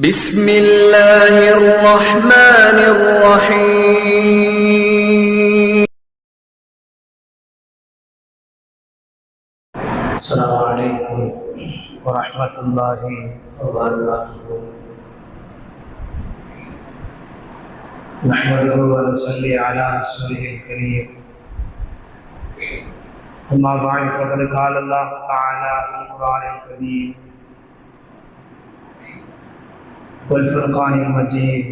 بسم الله الرحمن الرحيم. السلام عليكم ورحمة الله وبركاته. نحمده ونصلي على رسوله الكريم. أما بعد فقد قال الله تعالى في القرآن الكريم والفرقان المجيد: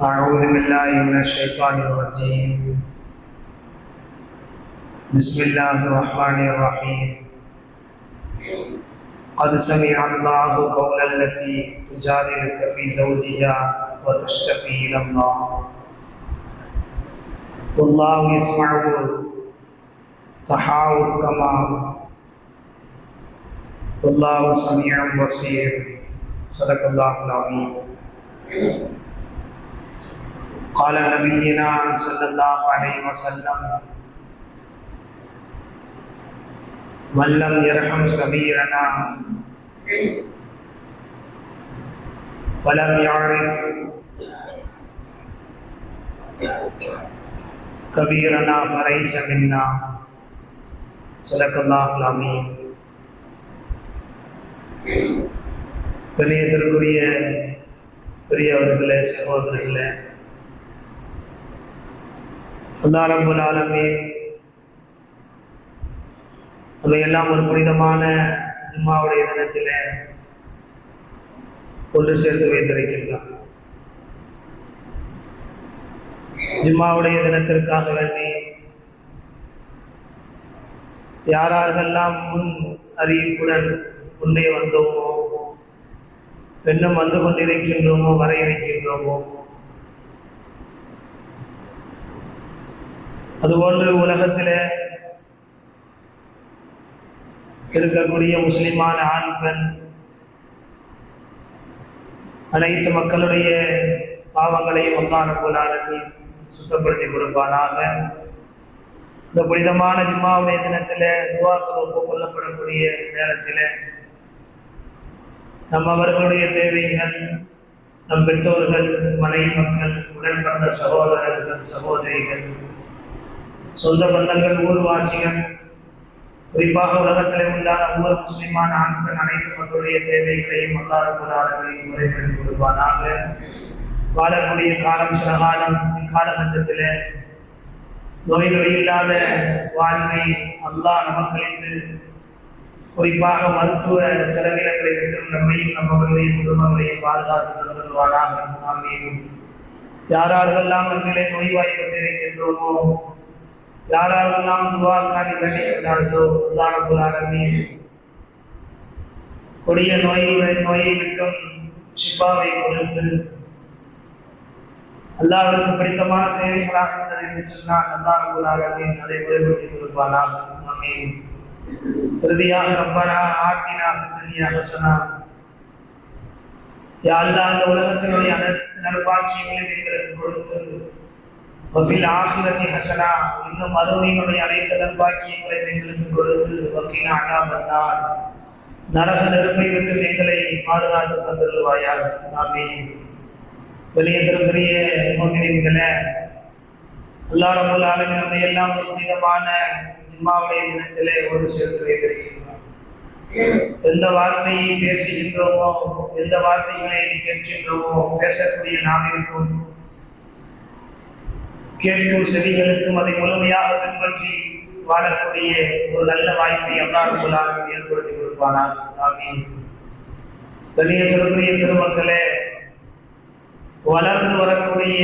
أعوذ بالله من الشيطان الرجيم. بسم الله الرحمن الرحيم. قد سمع الله قول التي تجادلك في زوجها وتشتكي إلى الله والله يسمع تحاوركما والله سميع بصير. صدق الله العظيم. قال نبينا صلى الله عليه وسلم: من لم يرحم صغيرنا ولم يعرف كبيرنا فليس منا. صدق الله العظيم. கண்ணியத்திற்குரிய பெரியவர்களே, சகோதரர்களே, அல்லாஹ் ரப்பல் ஆலமீன் அவையெல்லாம் ஒரு புனிதமான ஜும்மாவுடைய தினத்தில் ஒன்று சேர்த்து வைத்திருக்கின்றார். ஜும்மாவுடைய தினத்திற்காக வேண்டி யாரெல்லாம் முன் அறிவிப்புடன் முன்னே வந்தோமோ, இன்னும் வந்து கொண்டிருக்கின்றோமோ, வர இருக்கின்றோமோ, அதுபோன்று உலகத்தில் இருக்கக்கூடிய முஸ்லிமான ஆண் பெண் அனைத்து மக்களுடைய பாவங்களையும் அல்லாஹ் ரப்பல் ஆலமீன் சுத்தப்படுத்தி கொடுப்பானாக. இந்த புனிதமான ஜும்மாவுடைய தினத்தில் துஆக்கள் ஒப்புக்கொள்ளப்படக்கூடிய நேரத்தில் நம் அவர்களுடைய தேவைகள், நம் பெற்றோர்கள், மனைவி மக்கள், உடன் பிறந்த சகோதரர்கள், சகோதரிகள், சொந்த பந்தங்கள், ஊர்வாசிகள், குறிப்பாக உலகத்தில் உண்டான ஒவ்வொரு முஸ்லிமான ஆண்கள் அனைத்து மக்களுடைய தேவைகளையும் அல்லாஹ் ரப்பல் ஆலமீன் முறைப்படுத்தி கொடுப்பானாக. வாழக்கூடிய காலம் சில காலம், இக்காலகட்டத்தில் நோய்கள் இல்லாத வாழ்வை அல்லாஹ் நமக்களித்து குறிப்பாக மருத்துவ செலவினங்களை விட்டும் நம்மையும் நம்மளுடைய குடும்பங்களையும் பாதுகாத்து தந்துள்வானாக. ஆமீன். யாரெல்லாம் நம்மளே நோய்வாய்ப்பட்டிருக்கின்றோமோ, யாரெல்லாம் துஆக்காண்டி வேண்டிக்கின்றார்களோ, அல்லாஹ் ரப்பல் ஆலமீன் கொடிய நோயை விட்டும் ஷிஃபாவை கொடுத்து அல்லாஹ்விற்கு பிடித்தமான தேவைகளாக இருந்தது என்று சொன்னால் அல்லாஹ் ரப்பல் ஆலமீன் அதை நிறைவேற்றி கொடுப்பானாக. ஆமீன். இறுதியாக ரப்பனா ஆத்தினா ஃபித் துன்யா ஹஸனா, யா அல்லாஹ் இந்த உலகத்தினுடைய அனைத்து நற்பாக்கியங்களையும் எங்களுக்கு கொடுத்து வஃபில் ஆகிரத்தி ஹஸனா, இன்னும் மறுமையினுடைய அனைத்து நற்பாக்கியங்களையும் எங்களுக்கு கொடுத்து வக்கீனா அதாபன்னார், நரக நெருப்பை விட்டு எங்களை பாதுகாத்து தந்துள்வாயாக. ஆமீன். வெளியேற்றக்கூடிய முஃமினீன்களே, அல்லாஹ் ரப்பல் ஆலமீன் நம்மை எல்லாம் ஒரு புனிதமான ஜும்மாவுடைய தினத்திலே ஒரு சேர்த்து வைத்திருக்கின்றார். எந்த வார்த்தையை பேசுகின்றோமோ, எந்த வார்த்தைகளை கேட்கின்றோமோ, பேசக்கூடிய நாவிற்கும் கேட்கும் செவிகளுக்கும் அதை முழுமையாக பின்பற்றி வாழக்கூடிய ஒரு நல்ல வாய்ப்பை அல்லாஹ் ரப்பல் ஆலமீன் ஏற்படுத்தி கொடுப்பானாக. ஆமீன். வெளியேற்றக்கூடிய பெருமக்களே, வளர்ந்து வரக்கூடிய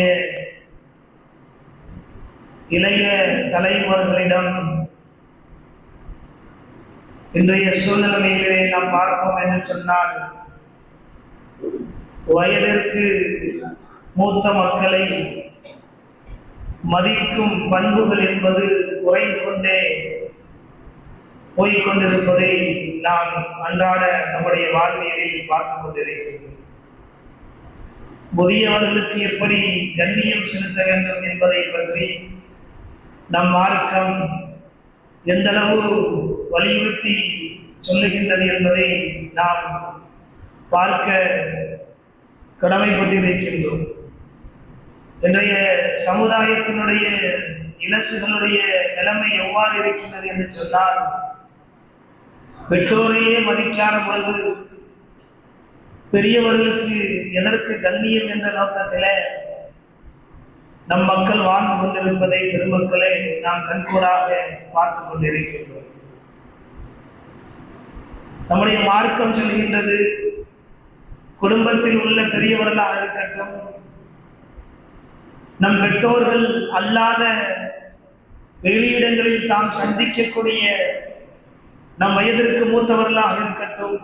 இளைய தலைமுறைகளிடம் இன்றைய சூழ்நிலையிலே நாம் பார்ப்போம் என்று சொன்னால், வயதிற்கு மூத்த மக்களை மதிக்கும் பண்புகள் என்பது குறைந்து கொண்டே போய்கொண்டிருப்பதை நாம் அன்றாட நம்முடைய வாழ்வியலில் பார்த்து கொண்டிருக்கிறோம். முதியவர்களுக்கு எப்படி கண்ணியம் செலுத்த வேண்டும் என்பதை பற்றி நம் மார்க்கம் எந்தளவு வலியுறுத்தி சொல்லுகின்றது என்பதை நாம் பார்க்க கடமைப்பட்டிருக்கின்றோம். இன்றைய சமுதாயத்தினுடைய இலசுகளுடைய நிலைமை எவ்வாறு இருக்கின்றது என்று சொன்னால், பெற்றோரையே மதிக்காத பொழுது பெரியவர்களுக்கு எதற்கு கண்ணியம் என்ற நோக்கத்தில் நம் மக்கள் வாழ்ந்து கொண்டிருப்பதை பெருமக்களை நாம் கண்கூடாக பார்த்து கொண்டிருக்கின்றோம். நம்முடைய மார்க்கம் சொல்கின்றது, குடும்பத்தில் உள்ள பெரியவர்களாக இருக்கட்டும், நம் பெற்றோர்கள் அல்லாத வெளியிடங்களில் தாம் சந்திக்கக்கூடிய நம் வயதிற்கு மூத்தவர்களாக இருக்கட்டும்,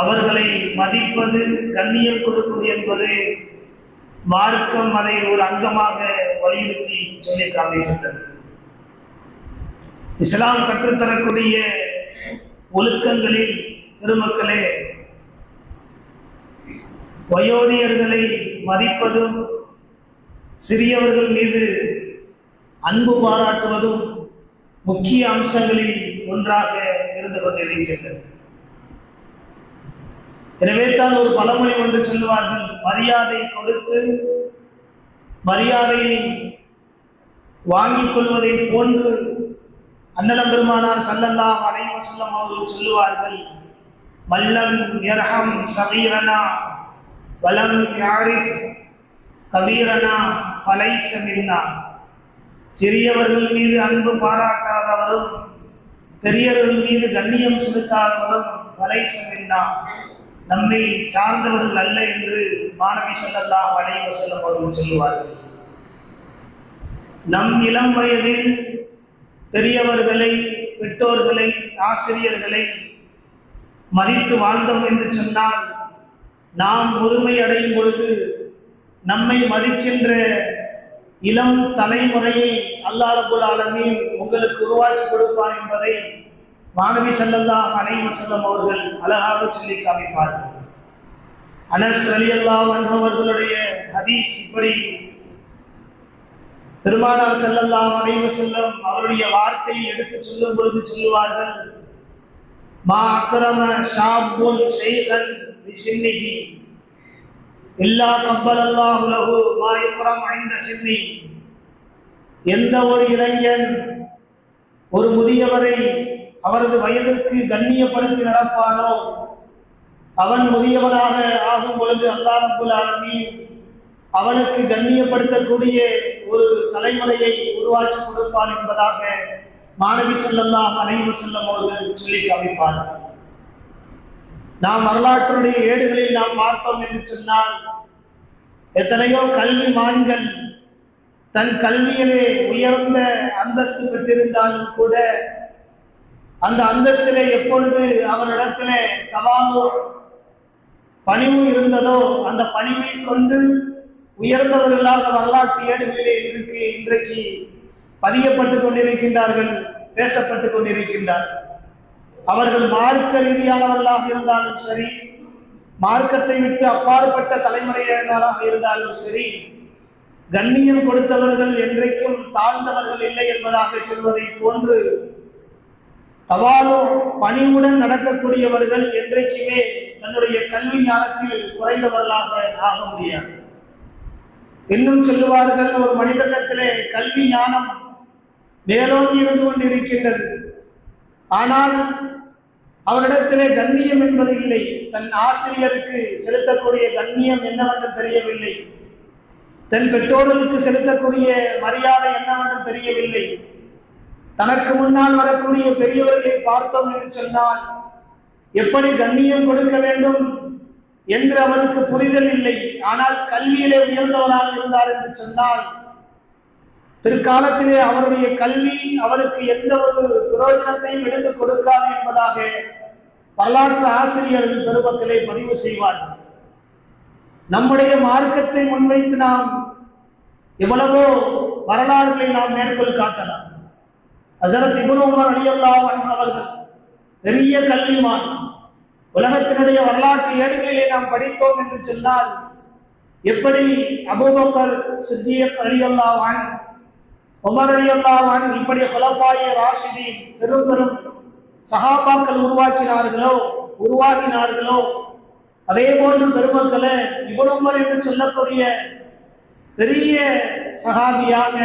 அவர்களை மதிப்பது, கண்ணியம் கொடுப்பது என்பது மார்க்கம் அதை ஒரு அங்கமாக வலியுறுத்தி சொல்லி காமிக்கின்றது. இஸ்லாம் கற்றுத்தரக்கூடிய ஒழுக்கங்களில் பெருமக்களே, வயோதிகர்களை மதிப்பதும் சிறியவர்கள் மீது அன்பு பாராட்டுவதும் முக்கிய அம்சங்களில் ஒன்றாக இருந்து கொண்டிருக்கின்றது. எனவே தான் ஒரு பழமொழி ஒன்று சொல்லுவார்கள், மரியாதை கொடுத்து மரியாதையை வாங்கிக் கொள்வதை போன்று அண்ணலம் பெருமானார் ஸல்லல்லாஹு அலைஹி வஸல்லம் அவர்கள் சொல்லுவார்கள், மல்லம் யர்ஹம் ஸகீரனா வலம் யாரிஃப் கபீரனா ஃபலைஸ மின்னா. சிறியவர்கள் மீது அன்பு பாராட்டாதவரும் பெரியவர்கள் மீது கண்ணியம் செலுத்தாதவரும் ஃபலைஸ மின்னா, நம்மை சார்ந்தவர்கள் அல்ல என்று மாணவி ஸல்லல்லாஹு அலைஹி வஸல்லம் அவர்கள் சொல்லுவார்கள். நம் இளம் வயதில் பெரியவர்களை, பெற்றோர்களை, ஆசிரியர்களை மதித்து வாழ்ந்தோம் என்று சொன்னால், நாம் முதுமை அடையும் பொழுது நம்மை மதிக்கின்ற இளம் தலைமுறையை அல்லாஹ் ரப்பல் ஆலமீன் உங்களுக்கு உருவாக்கி கொடுப்பான் என்பதை மாணவி ஸல்லல்லாஹு அலைஹி வஸல்லம் அவர்கள் அழகாக சொல்லி காமிப்பார்கள். அனஸ் ரலியல்லாஹு அன்ஹு அவர்களுடைய ஹதீஸ் இப்படி, பெருமானார் ஸல்லல்லாஹு அலைஹி வஸல்லம் அவருடைய வார்த்தையை எடுத்து சொல்லும் பொழுது சொல்லுவார்கள், மா அக்ரம ஷாபுன் ஷைகன் பிசின்னிஹி இல்லா கப்பலல்லாஹு லஹு மா யக்ரம் ஐந்த சின்னி. எந்த ஒரு இளைஞன் ஒரு முதியவரை அவரது வயதிற்கு கண்ணியப்படுத்தி நடப்பானோ, அவன் முதியவனாக ஆகும் பொழுது அல்லாஹ் ரப்பல் ஆலமீன் அவனுக்கு கண்ணியப்படுத்தக்கூடிய ஒரு தலைமுறையை உருவாக்கி கொடுப்பான் என்பதாக மாணவி ஸல்லல்லாஹு அலைஹி வஸல்லம் அவர்கள் சொல்லி காமிப்பார்கள். நாம் வரலாற்றுடைய ஏடுகளில் நாம் பார்த்தோம் என்று சொன்னால், எத்தனையோ கல்விமான்கள் தன் கல்வியிலே உயர்ந்த அந்தஸ்து பெற்றிருந்தாலும் கூட, அந்த அந்தஸ்திலே எப்பொழுது அவரிடத்திலே தவாது பணிவு இருந்ததோ, அந்த பணிவை கொண்டு உயர்ந்தவர்களாக வரலாற்று ஏடுகளிலே இன்றைக்கு பதியப்பட்டு கொண்டிருக்கின்றார்கள், பேசப்பட்டு கொண்டிருக்கின்றார்கள். அவர்கள் மார்க்க ரீதியானவர்களாக இருந்தாலும் சரி, மார்க்கத்தை விட்டு அப்பாற்பட்ட தலைமுறையினராக இருந்தாலும் சரி, கண்ணியம் கொடுத்தவர்கள் என்றைக்கும் தாழ்ந்தவர்கள் இல்லை என்பதாக சொல்வதை போன்று தவாலு பணிவுடன் நடக்கக்கூடியவர்கள் என்றைக்குமே தன்னுடைய கல்வி ஞானத்தில் குறைந்தவர்களாக ஆக முடியாது. இன்னும் சொல்லுவார்கள், ஒரு மனிதனிடத்திலே கல்வி ஞானம் மேலோங்கி இருந்து கொண்டிருக்கின்றது, ஆனால் அவரிடத்திலே கண்ணியம் என்பது இல்லை. தன் ஆசிரியருக்கு செலுத்தக்கூடிய கண்ணியம் என்னவென்று தெரியவில்லை, தன் பெற்றோர்களுக்கு செலுத்தக்கூடிய மரியாதை என்னவென்று தெரியவில்லை. தனக்கு முன்னால் வரக்கூடிய பெரியவர்களை பார்த்தோம் என்று சொன்னால் எப்படி கண்ணியம் கொடுக்க வேண்டும் என்று அவருக்கு புரிதல் இல்லை. ஆனால் கல்வியிலே உயர்ந்தவராக இருந்தார் என்று சொன்னால், பிற்காலத்திலே அவருடைய கல்வி அவருக்கு எந்த ஒரு பிரயோஜனத்தையும் எடுத்து கொடுக்காது என்பதாக வரலாற்று ஆசிரியர்கள் பெருமக்களை பதிவு செய்வார்கள். நம்முடைய மார்க்கத்தை முன்வைத்து நாம் எவ்வளவோ வரலாறுகளை நாம் மேற்கொள் காட்டலாம். ஹஸரத் இப்னு உமர் ரலியல்லாஹு அன்ஹு அவர்கள் பெரிய கல்விமான். உலகத்தினுடைய வரலாற்று ஏடுகளிலே நாம் படித்தோம் என்று சொன்னால், எப்படி அபூபக்கர் சித்திக் ரலியல்லாஹு அன்ஹு, உமர் ரலியல்லாஹு அன்ஹு, இப்படி குலஃபாயே ராஷிதீன் பெரும் பெரும் சஹாபாக்கள் உருவாகினார்களோ, அதே போன்று பெருமக்களே, இப்னு உமர் என்று சொல்லக்கூடிய பெரிய சஹாபியாக,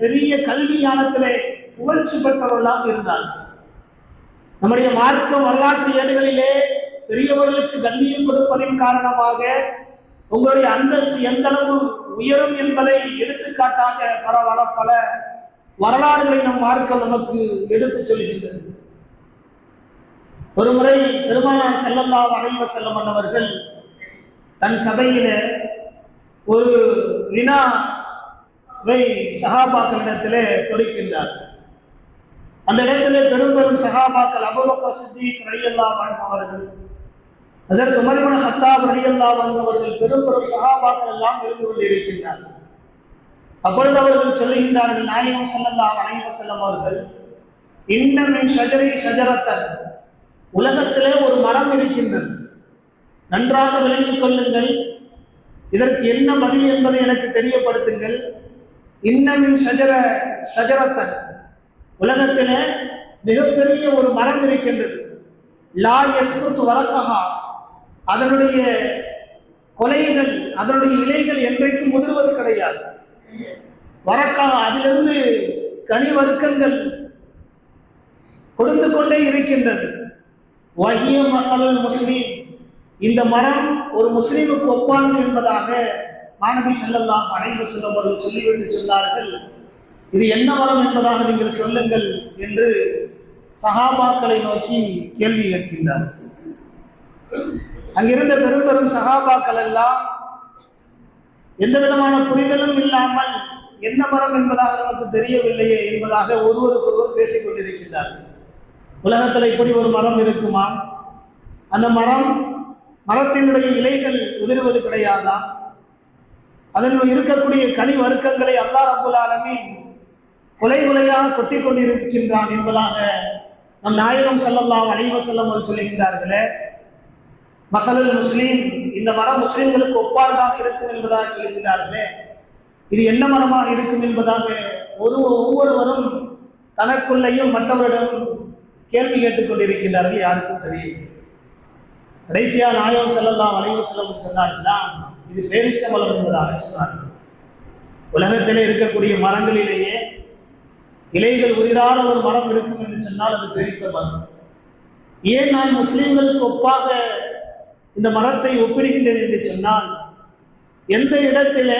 பெரிய கல்வி ஞானத்திலே புகழ்ச்சி பெற்றவர்களாக இருந்தார்கள். நம்முடைய மார்க்க வரலாற்று ஏடுகளிலே பெரியவர்களுக்கு கண்ணியம் கொடுப்பதின் காரணமாக உங்களுடைய அந்தஸ்து எந்த அளவு உயரும் என்பதை எடுத்துக்காட்டாக பல வரலாறுகளை நம் மார்க்கம் நமக்கு எடுத்துச் சொல்கின்றது. ஒருமுறை பெருமானார் ஸல்லல்லாஹு அலைஹி வஸல்லம் அவர்கள் தன் சபையில ஒரு வினாவை சஹாபாக்களிடத்திலே தொடுக்கின்றார். அந்த இடத்திலே பெரும் சஹாபாக்கள் அபூபக்கர் சித்திக் ரலியல்லாஹு அன்ஹு அவர்கள், ஹஸரத் உமர் இப்னு கத்தாப் ரலியல்லாஹு அன்ஹு அவர்கள், பெரும் சஹாபாக்கள் எல்லாம் இருந்து கொண்டிருக்கின்றார்கள். அப்பொழுது அவர்கள் சொல்லுகின்றார்கள், நாயகம் ஸல்லல்லாஹு அலைஹி வஸல்லம் அவர்கள், இன்ன மின் ஷஜரி ஷஜரத்தன், உலகத்திலே ஒரு மரம் இருக்கின்றது, நன்றாக விளங்கிக் கொள்ளுங்கள், இதற்கு என்ன பதில் என்பதை எனக்கு தெரியப்படுத்துங்கள். இன்னமின் ஷஜரத்தன், உலகத்திலே மிகப்பெரிய ஒரு மரம் இருக்கின்றது, லா யஸ்குத்து வரக்கஹா, அதனுடைய கொலைகள், அதனுடைய இலைகள் என்றைக்கும் முதிர்வது கிடையாது. வரக்கஹா, அதிலிருந்து கனி வர்க்கங்கள் கொடுத்து கொண்டே இருக்கின்றது. வஹிய மஸலுல் முஸ்லிம், இந்த மரம் ஒரு முஸ்லீமுக்கு ஒப்பானது என்பதாக மாநபி ஸல்லல்லாஹு அலைஹி வஸல்லம் அவர்கள் சொல்லிவிட்டு சொன்னார்கள். இது என்ன மரம் என்பதாக நீங்கள் சொல்லுங்கள் என்று சஹாபாக்களை நோக்கி கேள்வி கேட்கின்றார்கள். அங்கிருந்த பெரும் சஹாபாக்கள் எல்லாம் எந்த விதமான புரிதலும் இல்லாமல் என்ன மரம் என்பதாக நமக்கு தெரியவில்லையே என்பதாக ஒருவருக்கொருவர் பேசிக் கொண்டிருக்கின்றார்கள். உலகத்தில் இப்படி ஒரு மரம் இருக்குமா? அந்த மரத்தினுடைய இலைகள் உதிர்வது கிடையாதா? அதில் இருக்கக்கூடிய கனி வர்க்கங்களை அல்லாஹ் ரப்புல் ஆலமீன் கொலையாக கொட்டி கொண்டிருக்கின்றான் என்பதாக நம் நாயகம் ஸல்லல்லாஹு அலைஹி வஸல்லம் அவர்கள் சொல்லுகின்றார்களே. மஸலுல் முஸ்லிம், இந்த மரம் முஸ்லிம்களுக்கு ஒப்பானதாக இருக்கும் என்பதாக சொல்லுகின்றார்களே. இது என்ன மரமாக இருக்கும் என்பதாக ஒவ்வொருவரும் தனக்குள்ளேயும் மற்றவரிடம் கேள்வி கேட்டுக் கொண்டிருக்கின்றார்கள். யாருக்கும் தெரியும். கடைசியா நாயகம் ஸல்லல்லாஹு அலைஹி வஸல்லம் சொன்னார்களா, இது பேரிச்சம்பழம் என்பதாக சொன்னார்கள். உலகத்திலே இருக்கக்கூடிய மரங்களிலேயே இலைகள் உதிரான ஒரு மரம் இருக்கும் என்று சொன்னால் அது பேரித்த மரம். ஏன் நான் முஸ்லிம்களுக்கு ஒப்பாக இந்த மரத்தை ஒப்பிடுகின்றேன் என்று சொன்னால், எந்த இடத்துல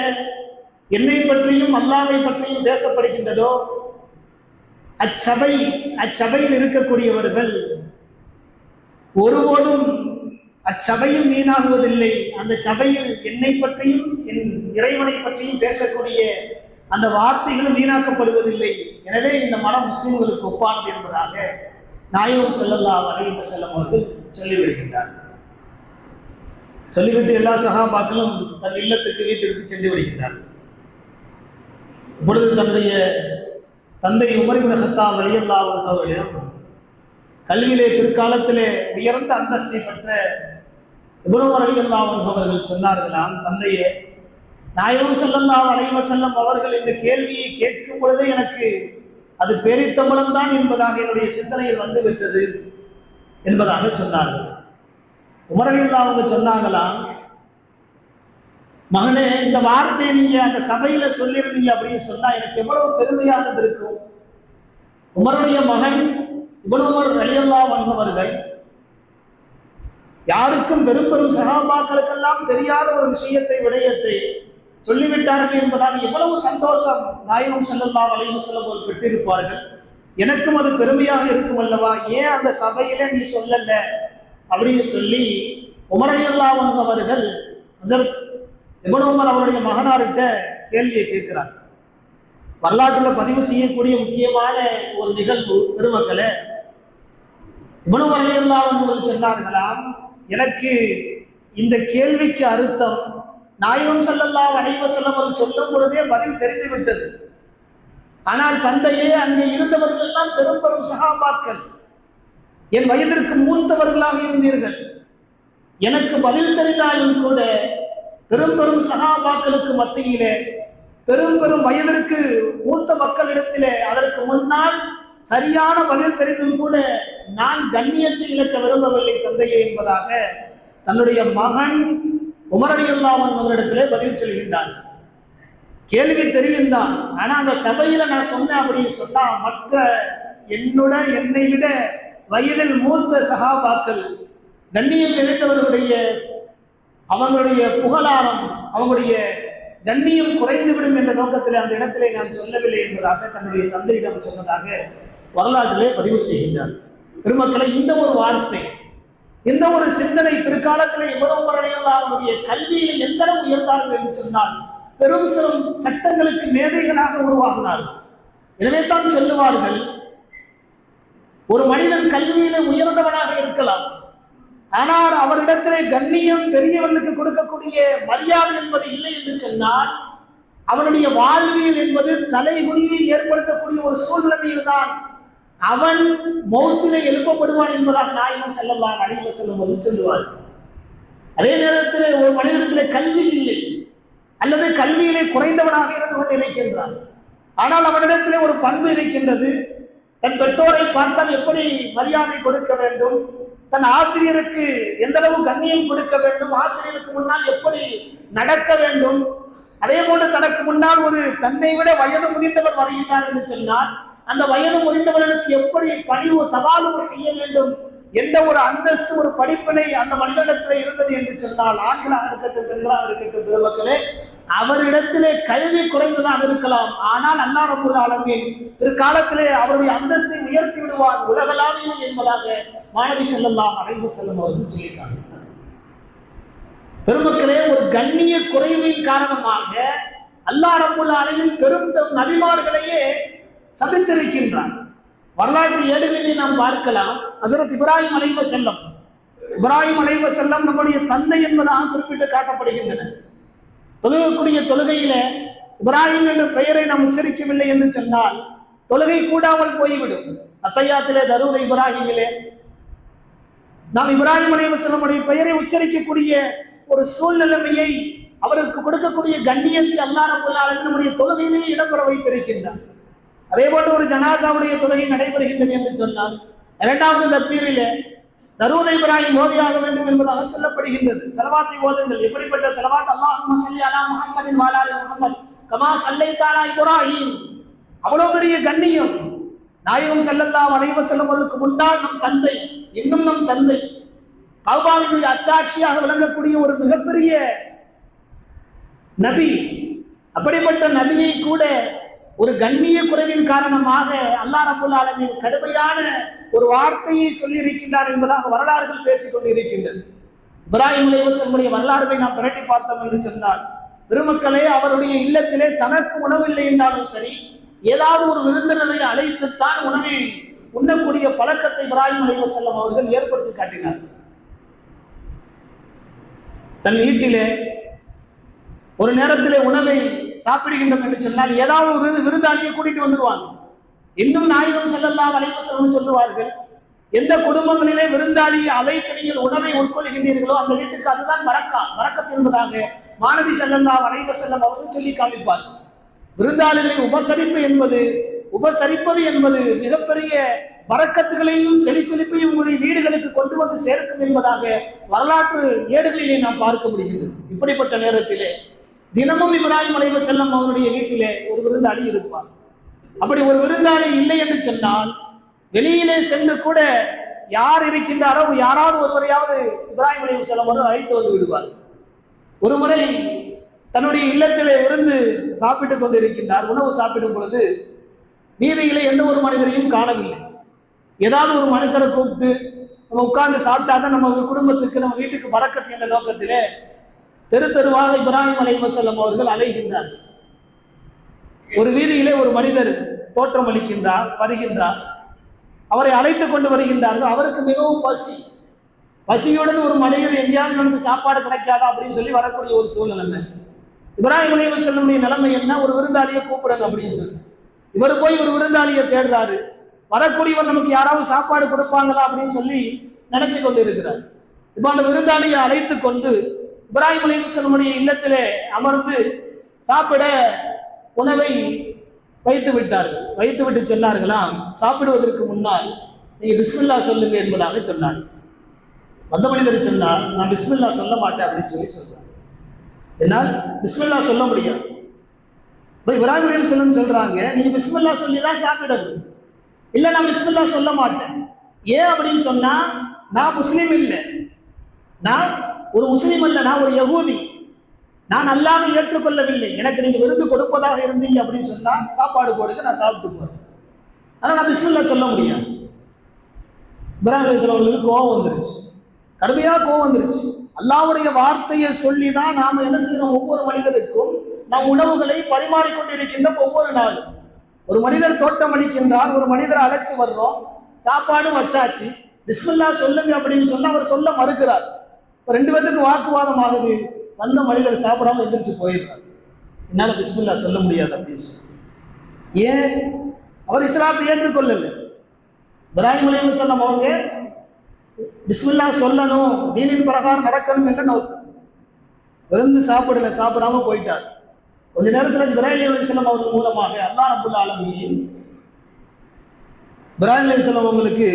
என்னை பற்றியும் அல்லாஹ்வை பற்றியும் பேசப்படுகின்றதோ அச்சபையில் இருக்கக்கூடியவர்கள் ஒருபோதும் அச்சபையும் வீணாகுவதில்லை. அந்த சபையில் என்னை பற்றியும் என் இறைவனை பற்றியும் பேசக்கூடிய அந்த வார்த்தைகளும் வீணாக்கப்படுவதில்லை. எனவே இந்த மரம் முஸ்லிம்களுக்கு ஒப்பானது என்பதாக நாயகம் ஸல்லல்லாஹு அலைஹி வஸல்லம் அவர்கள் சொல்லிவிடுகின்றார். சொல்லிவிட்டு எல்லா சஹாபாக்களும் தன் இல்லத்துக்கு வீட்டிற்கு சென்று விடுகின்றார். இப்பொழுது தன்னுடைய தந்தை உமர் இப்னு கத்தாப் ரலியல்லாஹு அன்ஹு அவர்களிடம் கல்வியிலே பிற்காலத்திலே உயர்ந்த அந்தஸ்தை பெற்ற இப்னு உமர் ரலியல்லாஹு அன்ஹு அவர்கள் சொன்னார்களாம், தந்தையே, நாயகம் ஸல்லல்லாஹு அலைஹி வஸல்லம் அவர்கள் இந்த கேள்வியை கேட்கும் பொழுதே எனக்கு அது பேரித்தம்பழம் தான் என்பதாக என்னுடைய சிந்தனையில் வந்து விட்டது என்பதாக சொன்னார்கள். உமர் ரலியல்லாஹு அன்ஹு சொன்னாங்களாம், மகனே, இந்த வார்த்தையை நீங்க அந்த சபையில சொல்லியிருந்தீங்க அப்படின்னு சொன்னா எனக்கு எவ்வளவு பெருமையாக இருந்திருக்கும். உமருடைய மகன் இப்னு உமர் ரலியல்லாஹு அன்ஹு அவர்கள் யாருக்கும் பெரும் சஹாபாக்களுக்கெல்லாம் தெரியாத ஒரு விடயத்தை சொல்லிவிட்டார்கள் என்பதாக எவ்வளவு சந்தோஷம் நாயகம் ஸல்லல்லாஹு அலைஹி வஸல்லம் அவர்கள் பெற்றிருப்பார்கள். எனக்கும் அது பெருமையாக இருக்கும் அல்லவா, ஏன் அந்த சபையில நீ சொல்லல அப்படின்னு சொல்லி உமர் ரலியல்லாஹு அன்ஹு அவர்கள் ஹஸரத் இப்னு உமர் அவருடைய மகனார்கிட்ட கேள்வியை கேட்கிறார். வரலாற்றில் பதிவு செய்யக்கூடிய முக்கியமான ஒரு நிகழ்வு. பெருமக்களே, இப்னு உமர் ரலியல்லாஹு அன்ஹு அவர்கள் சொன்னார்களாம், எனக்கு இந்த கேள்விக்கு அர்த்தம் நாயகம் ஸல்லல்லாஹு அலைஹி வஸல்லம் அவர்கள் சொல்லும் பொழுதே பதில் தெரிந்து விட்டது. ஆனால் தந்தையே, அங்கே இருந்தவர்கள் எல்லாம் பெரும் சஹாபாக்கள், என் வயதிற்கு மூத்தவர்களாக இருந்தீர்கள். எனக்கு பதில் தெரிந்தாலும் கூட பெரும் சஹாபாக்களுக்கு மத்தியிலே பெரும் வயதிற்கு மூத்த மக்களிடத்திலே அதற்கு முன்னால் சரியான பதில் தெரிந்தும் கூட நான் கண்ணியத்தை இழக்க விரும்பவில்லை தந்தையே என்பதாக தன்னுடைய மகன் உமர் ரலியல்லாஹு அன்ஹு அவரிடத்திலே பதில் சொல்கின்றார். கேள்வி தெரியும்தான், ஆனா அந்த சபையில நான் சொன்னேன் அப்படின்னு சொன்னா மற்ற என்னை விட வயதில் மூத்த சஹாபாக்கள் கண்ணியம் நிறைந்தவர்களுடைய அவங்களுடைய புகழாரம் அவங்களுடைய கண்ணியம் குறைந்துவிடும் என்ற நோக்கத்தில் அந்த இடத்திலே நான் சொல்லவில்லை என்பதாக தன்னுடைய தந்தையிடம் சொன்னதாக வரலாற்றிலே பதிவு செய்கின்றார். பெருமக்களை, இந்த ஒரு வார்த்தை, இந்த ஒரு சிந்தனை பிற்காலத்தில் இவ்வளவு அவருடைய கல்வியில எந்த அளவு உயர்ந்தார்கள் என்று சொன்னால் பெரும் சிறும் சட்டங்களுக்கு மேதைகளாக உருவாகினார்கள். எனவே தான் சொல்லுவார்கள், ஒரு மனிதன் கல்வியில உயர்ந்தவனாக இருக்கலாம், ஆனால் அவரிடத்திலே கண்ணியம் பெரியவர்களுக்கு கொடுக்கக்கூடிய மரியாதை என்பது இல்லை என்று சொன்னால் அவனுடைய வாழ்வியல் என்பது தலைகுனிவை ஏற்படுத்தக்கூடிய ஒரு சூழ்நிலையில் தான் அவன் மௌத்திலே எழுப்பப்படுவான் என்பதாக நாயகம் ஸல்லல்லாஹு அலைஹி வஸல்லம் சொல்லுவார். அதே நேரத்தில் ஒரு மனிதனிடத்திலே கல்வி இல்லை அல்லது கல்வியிலே குறைந்தவனாக இருந்து கொண்டிருக்கின்றான், ஆனால் அவனிடத்திலே ஒரு பண்பு இருக்கின்றது. தன் பெற்றோரை பார்த்தால் எப்படி மரியாதை கொடுக்க வேண்டும், தன் ஆசிரியருக்கு எந்த அளவு கண்ணியம் கொடுக்க வேண்டும், ஆசிரியருக்கு முன்னால் எப்படி நடக்க வேண்டும், அதே போன்று தனக்கு முன்னால் ஒரு தன்னை விட வயது முதிர்ந்தவர் வருகின்றார் என்று சொன்னால் அந்த வயது முதிர்ந்தவர்களுக்கு எப்படி பணிவு தபாலுவு செய்ய வேண்டும் என்ற ஒரு அந்தஸ்து ஒரு படிப்பினை அந்த மனிதனிடத்தில் இருந்தது என்று சொன்னால், ஆண்களாக இருக்கட்டும் பெண்களாக இருக்கட்டும் பெருமக்களே, அவரிடத்திலே கல்வி குறைந்ததாக இருக்கலாம், ஆனால் அல்லாஹ் ரப்பல் ஆலமீன் பிற்காலத்திலே அவருடைய அந்தஸ்தை உயர்த்தி விடுவார் உலகளாவியம் என்பதாக மாணவி ஸல்லல்லாஹு அலைஹி வஸல்லம் அவர்கள் சொல்லியிருக்காங்க. பெருமக்களே, ஒரு கண்ணிய குறைவின் காரணமாக அல்லாஹ் ரப்பல் ஆலமீன் பெரும் நபிமார்களையே சபித்திருக்கின்றார். வரலாற்று ஏடுகளிலே நாம் பார்க்கலாம், ஹஸரத் இப்ராஹிம் அலைஹிஸ்ஸலாம் நம்முடைய தந்தை என்பதாக குறிப்பிட்டு காட்டப்படுகின்றன. தொழுகக்கூடிய தொழுகையில இப்ராஹிம் என்ற பெயரை நாம் உச்சரிக்கவில்லை என்று சொன்னால் தொழுகை கூடாமல் போய்விடும். அத்தையாத்திலே தரூத் இப்ராஹிமிலே நாம் இப்ராஹிம் அலைஹிஸ்ஸலாமுடைய பெயரை உச்சரிக்கக்கூடிய ஒரு சூழ்நிலைமையை அவருக்கு கொடுக்கக்கூடிய கண்ணியத்தை அல்லாஹ் ரப்பல் ஆலமீன் நம்முடைய தொழுகையிலேயே இடம்பெற வைத்திருக்கின்றார். அதே போன்று ஒரு ஜனாசாவுடைய தொழுகை நடைபெறுகின்றது என்று சொன்னால் இரண்டாவது தக்பீரிலே தரூத் இப்ராஹிம் ஓதியாக வேண்டும் என்பதாக சொல்லப்படுகின்றது. ஸலவாத்தை ஓதுங்கள். எப்படிப்பட்ட ஸலவாத்? அல்லாஹும்ம ஸல்லி அலா முஹம்மதின் வ அலா ஆலி முஹம்மத் கமா ஸல்லைத அலா இப்ராஹிம். அவ்வளவு பெரிய கண்ணியம். நாயகம் ஸல்லல்லாஹு அலைஹி வஸல்லம் அவர்களுக்கு முன்னால் நம் தந்தை, இன்னும் நம் தந்தை கஅபாவினுடைய அத்தாட்சியாக விளங்கக்கூடிய ஒரு மிகப்பெரிய நபி, அப்படிப்பட்ட நபியை கூட ஒரு கண்ணிய குறைவின் காரணமாக அல்லாஹ் ரப்பல் ஆலமீன் கடுமையான ஒரு வார்த்தையை சொல்லி இருக்கின்றார் என்பதாக வரலாறுகள் பேசிக் கொண்டு இருக்கின்றது. இப்ராஹிம் அலைஹிஸ்ஸலாமுடைய வரலாறுகளை நாம் புரட்டி பார்த்தோம் என்று சொன்னால், பெருமக்களே, அவருடைய இல்லத்திலே தனக்கு உணவில்லை என்றாலும் சரி, ஏதாவது ஒரு விருந்தினரை அழைத்துத்தான் உணவை உண்ணக்கூடிய பழக்கத்தை இப்ராஹிம் அலைஹிஸ்ஸலாம் அவர்கள் ஏற்படுத்தி காட்டினார். தன் வீட்டிலே ஒரு நேரத்திலே உணவை சாப்பிடுகின்றோம் என்று சொன்னால் ஏதாவது ஒரு விருந்தாளியை கூட்டிட்டு வந்துடுவாங்க. இன்னும் நாயகம் ஸல்லல்லாஹு அலைஹி வஸல்லம் சொல்லுவார்கள், எந்த குடும்பங்களிலே விருந்தாளியை அழைத்து நீங்கள் உணவை உட்கொள்கின்றீர்களோ அந்த வீட்டுக்கு அதுதான் பரக்கத் என்பதாக மாணவி ஸல்லல்லாஹு அலைஹி வஸல்லம் அவர்கள் சொல்லி காமிப்பார்கள். விருந்தாளிகளை உபசரிப்பது என்பது மிகப்பெரிய பரக்கத்துகளையும் செழிப்பையும் உங்களுடைய வீடுகளுக்கு கொண்டு வந்து சேர்க்கும் என்பதாக வரலாற்று ஏடுகளிலே நாம் பார்க்க முடிகிறது. இப்படிப்பட்ட நேரத்திலே தினமும் இப்ராஹிம் அலைஹிஸ்ஸலாம் அவருடைய வீட்டிலே ஒரு விருந்தாளி இருப்பார். அப்படி ஒரு விருந்தாளி இல்லை என்று சொன்னால் வெளியிலே சென்று கூட யார் இருக்கின்றாரோ யாராவது ஒருவரையாவது இப்ராஹிம் அலைஹிஸ்ஸலாம் அவர்கள் அழைத்து வந்து விடுவார். ஒரு முறை தன்னுடைய இல்லத்திலே இருந்து சாப்பிட்டுக் கொண்டிருக்கின்றார். உணவு சாப்பிடும் பொழுது வீதியிலே எந்த ஒரு மனிதரையும் காணவில்லை. ஏதாவது ஒரு மனுஷரை கூப்பிட்டு நம்ம உட்கார்ந்து சாப்பிட்டாதான் நம்ம குடும்பத்துக்கு நம்ம வீட்டுக்கு பரக்கத்து என்ற நோக்கத்திலே தெருவாக இப்ராஹிம் அலைஹிஸ்ஸலாம் அவர்கள் அலைகின்றார். ஒரு வீதியிலே ஒரு மனிதர் தோற்றம் வருகின்றார். அவரை அழைத்து கொண்டு வருகின்றார்கள். அவருக்கு மிகவும் பசியுடன் ஒரு மனிதர் எங்கேயாவது நமக்கு சாப்பாடு கிடைக்காதா அப்படின்னு சொல்லி வரக்கூடிய ஒரு சூழ்நிலை. இப்ராஹிம் அலைஹிஸ்ஸலாமுடைய நிலைமை என்ன? ஒரு விருந்தாளியை கூப்பிடுங்க அப்படின்னு சொல்லி இவர் போய் ஒரு விருந்தாளியை தேடுறாரு. வரக்கூடியவர் நமக்கு யாராவது சாப்பாடு கொடுப்பாங்களா அப்படின்னு சொல்லி நினைச்சு கொண்டு இருக்கிறார். இப்போ அந்த விருந்தாளியை அழைத்து கொண்டு இப்ராஹிம் அலைஹிஸ்ஸலாமுடைய இல்லத்திலே அமர்ந்து சாப்பிட உணவை வைத்துவிட்டு சொன்னார்களாம், சாப்பிடுவதற்கு முன்னால் நீங்க பிஸ்மில்லா சொல்லுங்க என்பதாக சொன்னார். வந்த மனிதர் சொன்னார், நான் பிஸ்மில்லா சொல்ல மாட்டேன் அப்படின்னு சொல்றார். என்னால் பிஸ்மில்லா சொல்ல முடியாது. இப்ராஹிம் அலைஹிஸ்ஸலாம் சொல்றாங்க, நீங்க பிஸ்மில்லா சொல்லி தான் சாப்பிடணும். இல்லை நான் பிஸ்மில்லா சொல்ல மாட்டேன். ஏன் அப்படின்னு சொன்னா, நான் முஸ்லீம் இல்லை, நான் ஒரு முஸ்லீம் அல்ல, நான் ஒரு யகூதி, நான் அல்லாஹ்வை ஏற்றுக்கொள்ளவில்லை. எனக்கு நீங்க விருந்து கொடுப்பதாக இருந்தீங்க அப்படின்னு சொன்னா சாப்பாடு போடுங்க, நான் சாப்பிட்டு போறேன். ஆனால் நான் பிஸ்மில்லா சொல்ல முடியாது. இப்ராஹிம் அலைஹிஸ்ஸலாம் கோபம் வந்துருச்சு, கடுமையாக கோபம் வந்துருச்சு. அல்லாஹ்வுடைய வார்த்தையை சொல்லி தான் நாம் என்ன செய்யறோம், ஒவ்வொரு மனிதருக்கும் நாம் உணவுகளை பரிமாறிக்கொண்டிருக்கின்ற ஒவ்வொரு நாளும். ஒரு மனிதர் தோட்டம் அடிக்கின்றார், ஒரு மனிதரை அழைச்சி வர்றோம், சாப்பாடு வச்சாச்சு, பிஸ்மில்லா சொல்லுங்க அப்படின்னு சொன்னா அவர் சொல்ல மறுக்கிறார். ரெண்டு பேருக்கு வாக்குவாதம் ஆகுது. வந்த மனிதர் சாப்பிடாம எந்திரிச்சு போயிடுறார். என்னால பிஸ்மில்லா சொல்ல முடியாது அப்படின்னு சொல்லி. ஏன்? அவர் இஸ்லாத்தை ஏற்றுக்கொள்ளல. இப்ராஹிம் அலைஹிஸ்ஸலாம் அவங்க பிஸ்மில்லா சொல்லணும், தீனின் பிரகாரம் நடக்கணும் என்ற நோக்கம். விருந்து சாப்பிடாம போயிட்டார். கொஞ்ச நேரத்தில் இப்ராஹிம் அலைஹிஸ்ஸலாம் அவர்கள் மூலமாக அல்லாஹ் ரப்பல் ஆலமீன் இப்ராஹிம் அலைஹிஸ்ஸலாம் அவங்களுக்கு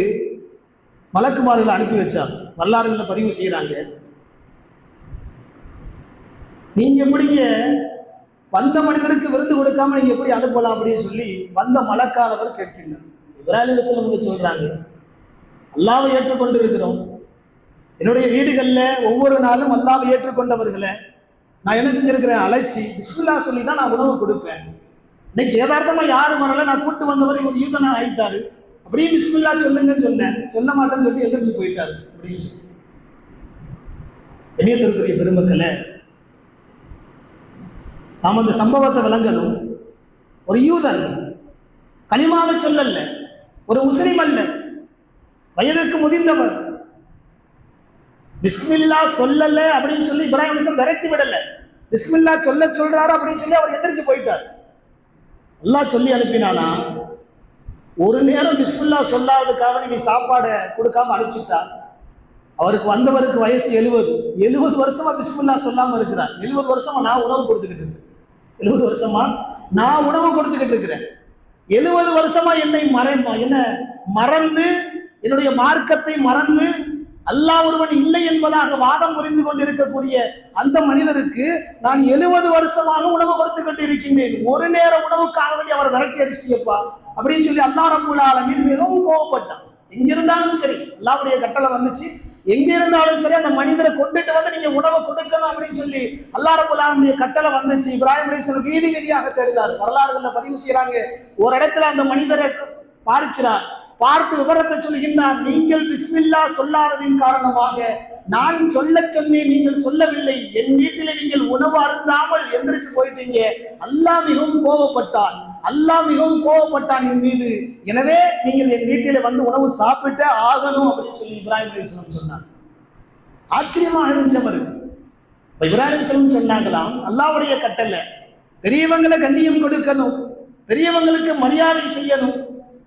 மலக்குமார்களை அனுப்பி வச்சார். வரலாறுகளை பதிவு செய்யறாங்க. நீங்க எப்படிங்க வந்த மனிதருக்கு விருந்து கொடுக்காம நீங்க எப்படி அனுப்பலாம் அப்படின்னு சொல்லி வந்த மலக்கானவர் கேட்கின்றார். இப்ராஹிம் அலைஹிஸ்ஸலாம் சொல்றாங்க, அல்லாஹ்வை ஏற்றுக்கொண்டு இருக்கிறோம். என்னுடைய வீடுகளில் ஒவ்வொரு நாளும் அல்லாஹ்வை ஏற்றுக்கொண்டவர்களை நான் என்ன செஞ்சிருக்கிறேன், அழைச்சி பிஸ்மில்லா சொல்லி தான் நான் உணவு கொடுப்பேன். இன்னைக்கு யதார்த்தமா யாரும் வரல, நான் கூட்டு வந்தவர் இவர் யூதனா ஆயிட்டாரு, அப்படியே பிஸ்மில்லா சொல்லுங்கன்னு சொன்னேன், சொல்ல மாட்டேன்னு சொல்லி எந்திரிச்சு போயிட்டாரு அப்படின்னு சொல்லி. இணையத்திற்குரிய பெருமக்களை, நாம் அந்த சம்பவத்தை விளங்கணும். ஒரு யூதன் கலிமாவை சொல்லல, ஒரு முஸ்லிம் அல்ல, வயதுக்கு முதிர்ந்தவர், பிஸ்மில்லா சொல்லல அப்படின்னு சொல்லி இப்ராஹிம் அலைஹிஸ்ஸலாம் விரட்டி விடல. பிஸ்மில்லா சொல்றாரு அப்படின்னு சொல்லி அவர் எந்திரிச்சு போயிட்டார். அல்லாஹ் சொல்லி அனுப்பினானா, ஒரு நேரம் பிஸ்மில்லா சொல்லாததுக்காக நீ சாப்பாடை கொடுக்காம அனுப்பிச்சுட்டா. அவருக்கு வந்தவருக்கு வயசு 70 வருஷமா பிஸ்மில்லா சொல்லாம இருக்கிறார். 70 வருஷமா நான் உணவு கொடுத்துக்கிட்டு இருக்கிறேன். 70 வருஷமா நான் உணவு கொடுத்துக்கிட்டு இருக்கிறேன். 70 வருஷமா என்னை மறந்து என்னுடைய மார்க்கத்தை மறந்து அல்லாஹ் ஒருவன் இல்லை என்பதாக வாதம் புரிந்து கொண்டிருக்கக்கூடிய அந்த மனிதருக்கு நான் 70 வருஷமாக உணவு கொடுத்து கொண்டு இருக்கின்றேன். ஒரு நேர உணவுக்காக வேண்டி அவர் விரட்டி அடிச்சிட்டியப்பா அப்படின்னு சொல்லி அல்லாஹ் ரப்பல் ஆலமீன் மிகவும் கோபப்பட்டான். எங்க இருந்தாலும் சரி, அல்லாஹ்வுடைய கட்டளை வந்துச்சு, எங்க இருந்தாலும் சரி அந்த மனிதரை கொண்டுட்டு வந்து நீங்க உணவை கொடுக்கணும் அப்படின்னு சொல்லி அல்லாஹ் ரப்பல் ஆலமீனுடைய கட்டளை வந்துச்சு. இப்ராஹிம் அலைஹிஸ்ஸலாம் வீதி வீதியாக தேடினார். வரலாறுகள்ல பதிவு செய்யறாங்க, ஒரு இடத்துல அந்த மனிதரை பார்க்கிறார், பார்த்து விவரத்தை சொல்கின்றார். நீங்கள் பிஸ்மில்லா சொல்லாததின் காரணமாக நான் சொன்னேன், நீங்கள் சொல்லவில்லை, என் வீட்டில் நீங்கள் உணவு அருந்தாமல் எந்திரிச்சு போயிட்டீங்க. அல்லாஹ் மிகவும் கோபப்பட்டான் என் மீது. எனவே நீங்கள் என் வீட்டில வந்து உணவு சாப்பிட்டு ஆகணும் அப்படின்னு சொல்லி இப்ராஹிம் அலைஹிஸ்ஸலாம் சொன்னார். ஆச்சரியமாக இருந்துச்சு அவருக்கு. இப்ராஹிம் அலைஹிஸ்ஸலாம் சொன்னாங்களாம், அல்லாஹ்வுடைய கட்டளை, பெரியவங்களை கண்ணியம் கொடுக்கணும், பெரியவங்களுக்கு மரியாதை செய்யணும்.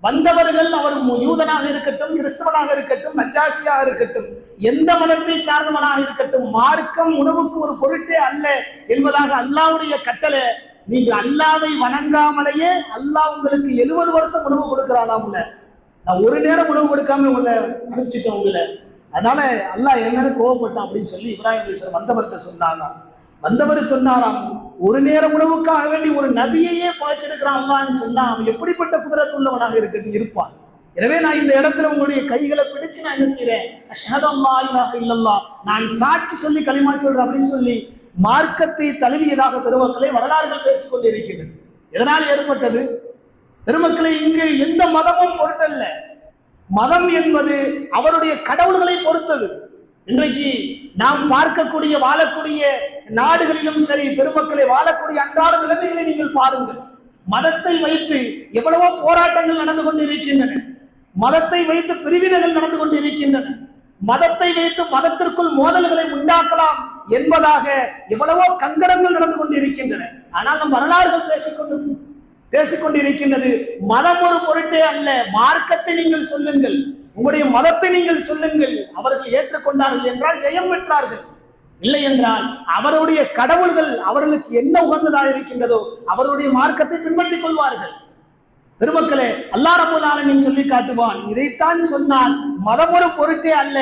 வந்தவர்கள் அவர் யூதனாக இருக்கட்டும், கிறிஸ்தவனாக இருக்கட்டும், நஜாசியாக இருக்கட்டும், எந்த மதத்தை சார்ந்தவனாக இருக்கட்டும், மார்க்கம் உணவுக்கு ஒரு பொருட்டே அல்ல என்பதாக அல்லாஹ்வுடைய கட்டளை. நீங்க அல்லாஹ்வை வணங்காமலேயே அல்லாஹ் உங்களுக்கு 70 வருஷம் உணவு கொடுக்கிறானாம்ல, நான் ஒரு நேரம் உணவு கொடுக்காம உங்களை அனுப்பிச்சிட்டேன் உங்களை, அதனால அல்லாஹ் என்ன கோவப்பட்டான் அப்படின்னு சொல்லி இப்ராஹிம் அலைஹிஸ்ஸலாம் வந்தவர்கிட்ட சொன்னாங்க. வந்தவர் சொன்னாராம், ஒரு நேர உணவுக்காக வேண்டி ஒரு நபியையே பாய்ச்சிருக்கிறான் அல்லாஹ்னு சொன்னா அவன் எப்படிப்பட்ட குதிரத்துள்ளவனாக இருப்பான். எனவே நான் இந்த இடத்துல உங்களுடைய கைகளை பிடிச்சு நான் என்ன செய்யறேன், அஷ்ஹது அல்லா இலாஹ இல்லல்லாஹ், நான் சாட்சி சொல்லி கலிமா சொல்றேன் அப்படின்னு சொல்லி மார்க்கத்தை தழுவியதாக பெருமக்களை வரலாறுகள் பேசிக் கொண்டு இருக்கின்றன. எதனால் ஏற்பட்டது? பெருமக்களை இங்கு எந்த மதமும் பொருட்டல்ல. மதம் என்பது அவருடைய கடவுள்களை பொறுத்தது. இன்றைக்கு நாம் பார்க்கக்கூடிய வாழக்கூடிய நாடுகளிலும் சரி, பெருமக்களை வாழக்கூடிய அன்றாட நிலைமைகளை நீங்கள் பாருங்கள். மதத்தை வைத்து எவ்வளவோ போராட்டங்கள் நடந்து கொண்டு இருக்கின்றன, மதத்தை வைத்து பிரிவினைகள் நடந்து கொண்டு இருக்கின்றன, மதத்தை வைத்து மதத்திற்குள் மோதல்களை உண்டாக்கலாம் என்பதாக எவ்வளவோ கங்கடங்கள் நடந்து கொண்டு இருக்கின்றன. ஆனால் நம் வரலாறுகள் பேசிக்கொண்டு இருக்கின்றது, மதம் ஒரு பொருட்டே அல்ல, மார்க்கத்தை நீங்கள் சொல்லுங்கள், உங்களுடைய மதத்தை நீங்கள் சொல்லுங்கள். அவர்கள் ஏற்றுக்கொண்டார்கள் என்றால் ஜெயம் பெற்றார்கள், இல்லை என்றால் அவருடைய கடவுள்கள் அவர்களுக்கு என்ன உகந்ததாக இருக்கின்றதோ அவருடைய மார்க்கத்தை பின்பற்றிக் கொள்வார்கள். பெருமக்களே, அல்லாஹ் ரப்பல் ஆலமீன் சொல்லி காட்டுவான், இதைத்தான் சொன்னான், மதம் ஒரு பொருட்டே அல்ல,